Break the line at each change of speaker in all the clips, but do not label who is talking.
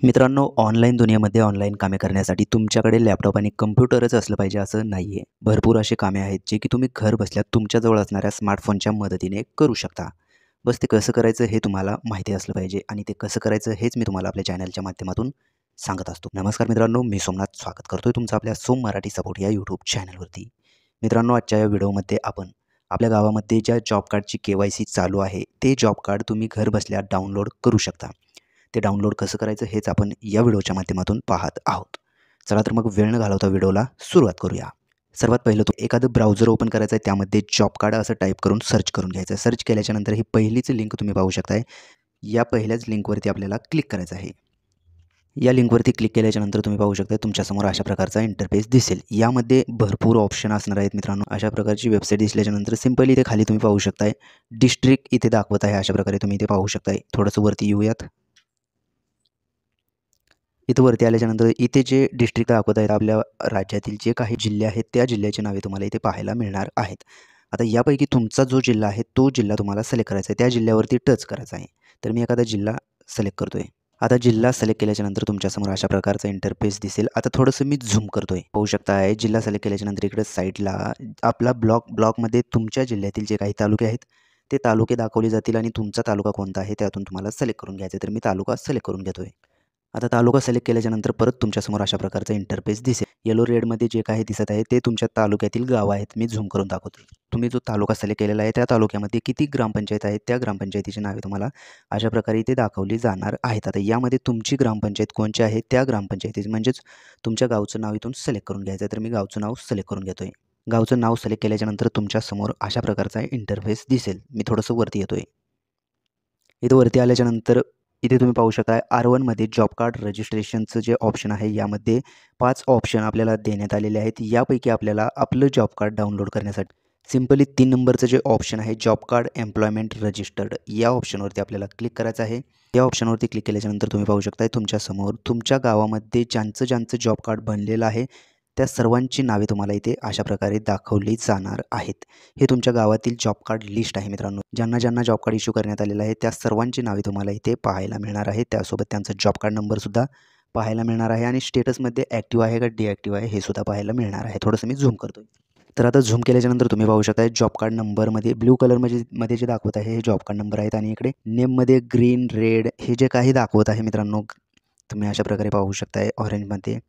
मित्रांनो, ऑनलाईन दुनियेमध्ये ऑनलाईन कामे करण्यासाठी तुमच्याकडे लॅपटॉप आणि कम्प्युटरच असलं पाहिजे असं नाही आहे. भरपूर असे कामे आहेत जे की तुम्ही घर बसल्या तुमच्याजवळ असणाऱ्या स्मार्टफोनच्या मदतीने करू शकता. बस ते कसं करायचं हे तुम्हाला माहिती असलं पाहिजे आणि ते कसं करायचं हेच मी तुम्हाला आपल्या चॅनलच्या माध्यमातून सांगत असतो. नमस्कार मित्रांनो, मी सोमनाथ स्वागत करतोय तुमचं आपल्या सोम मराठी सपोर्ट या यूट्यूब चॅनलवरती. मित्रांनो, आजच्या या व्हिडिओमध्ये आपण आपल्या गावामध्ये ज्या जॉब कार्डची KYC चालू आहे ते जॉब कार्ड तुम्ही घर बसल्या डाउनलोड करू शकता. ते डाउनलोड कसं करायचं हेच आपण या व्हिडिओच्या माध्यमातून पाहत आहोत. चला तर मग वेळ न घालवता व्हिडिओला सुरुवात करूया. सर्वात पहिलं एखादं ब्राउझर ओपन करायचं आहे, त्यामध्ये जॉब कार्ड असं टाईप करून सर्च करून घ्यायचं आहे. सर्च केल्याच्यानंतर ही पहिलीच लिंक तुम्ही पाहू शकताय. या पहिल्याच लिंकवरती आपल्याला क्लिक करायचं आहे. या लिंकवरती क्लिक केल्याच्यानंतर तुम्ही पाहू शकता तुमच्यासमोर अशा प्रकारचा इंटरफेस दिसेल. यामध्ये भरपूर ऑप्शन असणार आहेत मित्रांनो. अशा प्रकारची वेबसाईट दिसल्याच्यानंतर सिंपली इथे खाली तुम्ही पाहू शकताय डिस्ट्रिक्ट इथे दाखवत आहे. अशा प्रकारे तुम्ही इथे पाहू शकताय. थोडंसं वरती येऊयात. इथं वरती आल्याच्यानंतर इथे जे डिस्ट्रिक्ट दाखवत आहेत आपल्या राज्यातील जे काही जिल्हे आहेत त्या जिल्ह्याची नावे तुम्हाला इथे पाहायला मिळणार आहेत. आता यापैकी तुमचा जो जिल्हा आहे तो जिल्हा तुम्हाला सिलेक्ट करायचा आहे. त्या जिल्ह्यावरती टच करायचा आहे. तर मी एखादा जिल्हा सिलेक्ट करतोय. आता जिल्हा सिलेक्ट केल्याच्यानंतर तुमच्यासमोर अशा प्रकारचा इंटरफेस दिसेल. आता थोडंसं मी झूम करतोय. पाहू शकता आहे जिल्हा सिलेक्ट केल्याच्यानंतर इकडे साईडला आपला ब्लॉकमध्ये तुमच्या जिल्ह्यातील जे काही तालुके आहेत ते तालुके दाखवले जातील आणि तुमचा तालुका कोणता आहे त्यातून तुम्हाला सिलेक्ट करून घ्यायचा आहे. तर मी तालुका सिलेक्ट करून घेतोय. आता तालुका सिलेक्ट केल्याच्यानंतर परत तुमच्यासमोर अशा प्रकारचा इंटरफेस दिसेल. येलो रेडमध्ये जे काही दिसत आहे ते तुमच्या तालुक्यातील गाव आहेत. मी झूम करून दाखवतो. तुम्ही जो तालुका सिलेक्ट केलेला आहे त्या तालुक्यामध्ये किती ग्रामपंचायत आहेत त्या ग्रामपंचायतीची नावे तुम्हाला अशा प्रकारे इथे दाखवली जाणार आहेत. आता यामध्ये तुमची ग्रामपंचायत कोणची आहे त्या ग्रामपंचायतीची म्हणजेच तुमच्या गावचं नाव इथून सिलेक्ट करून घ्यायचं आहे. तर मी गावचं नाव सिलेक्ट करून घेतोय. गावचं नाव सिलेक्ट केल्याच्यानंतर तुमच्यासमोर अशा प्रकारचा इंटरफेस दिसेल. मी थोडंसं वरती येतोय. इथं वरती आल्याच्यानंतर इथे तुम्ही पाहू शकता R1मध्ये जॉब कार्ड रजिस्ट्रेशनचं जे ऑप्शन आहे यामध्ये 5 ऑप्शन आपल्याला देण्यात आलेले आहेत. यापैकी आपल्याला आपलं जॉब कार्ड डाउनलोड करण्यासाठी सिंपली 3 नंबरचं जे ऑप्शन आहे जॉब कार्ड एम्प्लॉयमेंट रजिस्टर्ड या ऑप्शनवरती आपल्याला क्लिक करायचं आहे. या ऑप्शनवरती क्लिक केल्याच्यानंतर तुम्ही पाहू शकता तुमच्यासमोर तुमच्या गावामध्ये ज्यांचं जॉब कार्ड बनलेलं आहे त्या सर्वांची नावे तुम्हाला इथे अशा प्रकारे दाखवली जाणार आहेत. हे तुमच्या गावातील जॉब कार्ड लिस्ट आहे मित्रांनो. ज्यांना जॉब कार्ड इश्यू करण्यात आलेलं आहे त्या सर्वांची नावे तुम्हाला इथे पाहायला मिळणार आहे. त्यासोबत त्यांचा जॉब कार्ड नंबरसुद्धा पाहायला मिळणार आहे आणि स्टेटसमध्ये ॲक्टिव्ह आहे का डिॲक्टिव्ह आहे हे सुद्धा पाहायला मिळणार आहे. थोडंसं मी झूम करतो. तर आता झूम केल्याच्यानंतर तुम्ही पाहू शकता जॉब कार्ड नंबरमध्ये ब्लू कलरमध्ये जे दाखवत आहे हे जॉब कार्ड नंबर आहेत आणि इकडे नेममध्ये ग्रीन रेड हे जे काही दाखवत आहे मित्रांनो तुम्ही अशा प्रकारे पाहू शकताय. ऑरेंजमध्ये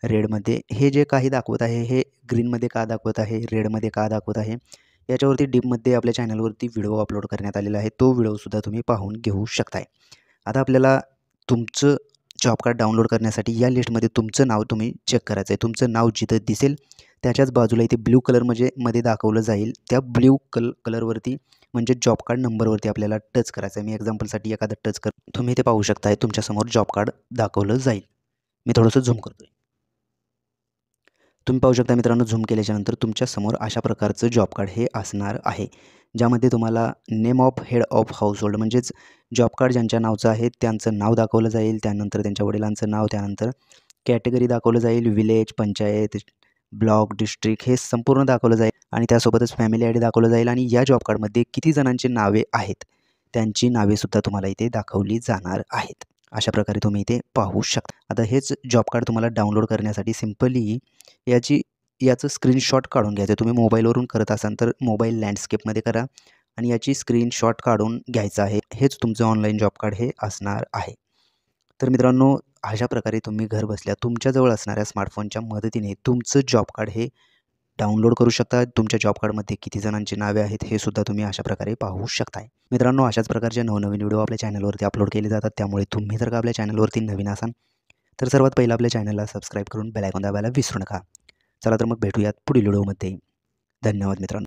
रेडमध्ये हे जे काही दाखवत आहे हे ग्रीनमध्ये का दाखवत आहे रेडमध्ये का दाखवत आहे याच्यावरती डीपमध्ये आपल्या चॅनलवरती व्हिडिओ अपलोड करण्यात आलेला आहे. तो व्हिडिओसुद्धा तुम्ही पाहून घेऊ शकताय. आता आपल्याला तुमचं जॉब कार्ड डाउनलोड करण्यासाठी या लिस्टमध्ये तुमचं नाव तुम्ही चेक करायचं आहे. तुमचं नाव जिथं दिसेल त्याच्याच बाजूला इथे ब्ल्यू कलरमध्ये दाखवलं जाईल. त्या ब्ल्यू कलरवरती म्हणजे जॉब कार्ड नंबरवरती आपल्याला टच करायचं आहे. मी एक्झाम्पलसाठी एखादं टच तुम्ही इथे पाहू शकताय तुमच्यासमोर जॉब कार्ड दाखवलं जाईल. मी थोडंसं झूम करतोय. तुम्ही पाहू शकता मित्रांनो झूम केल्याच्यानंतर तुमच्यासमोर अशा प्रकारचं जॉब कार्ड हे असणार आहे. ज्यामध्ये तुम्हाला name of head of household म्हणजेच जॉब कार्ड ज्यांच्या नावचं आहे त्यांचं नाव दाखवलं जाईल. त्यानंतर त्यांच्या वडिलांचं नाव, त्यानंतर कॅटेगरी दाखवलं जाईल, विलेज, पंचायत, ब्लॉक, डिस्ट्रिक्ट हे संपूर्ण दाखवलं जाईल आणि त्यासोबतच फॅमिली ID दाखवलं जाईल आणि या जॉब कार्डमध्ये किती जणांची नावे आहेत त्यांची नावेसुद्धा तुम्हाला इथे दाखवली जाणार आहेत. अशा प्रकारे तुम्ही इथे पाहू शकता. आता हेच जॉब कार्ड तुम्हाला डाउनलोड करण्यासाठी सिंपली याचं स्क्रीनशॉट काढून घ्यायचं. तुम्ही मोबाईलवरून करत असाल तर मोबाईल लँडस्केपमध्ये करा आणि याची स्क्रीनशॉट काढून घ्यायचं आहे. हेच तुमचं ऑनलाईन जॉब कार्ड हे असणार आहे. तर मित्रांनो अशा प्रकारे तुम्ही घर बसल्या तुमच्याजवळ असणाऱ्या स्मार्टफोनच्या मदतीने तुमचं जॉब कार्ड हे डाउनलोड करू शकता. तुमच्या जॉब कार्डमध्ये किती जणांची नावे आहेत हे सुद्धा तुम्ही अशा प्रकारे पाहू शकताय. मित्रांनो अशाच प्रकारचे नवनवीन व्हिडिओ आपल्या चॅनलवरती अपलोड केले जातात. त्यामुळे तुम्ही जर का आपल्या चॅनलवरती नवीन असाल तर सर्वात पहिलं आपल्या चॅनलला सबस्क्राईब करून बेल आयकॉन दाबायला विसरू नका. चला तर मग भेटूयात पुढील व्हिडिओमध्ये. धन्यवाद मित्रांनो.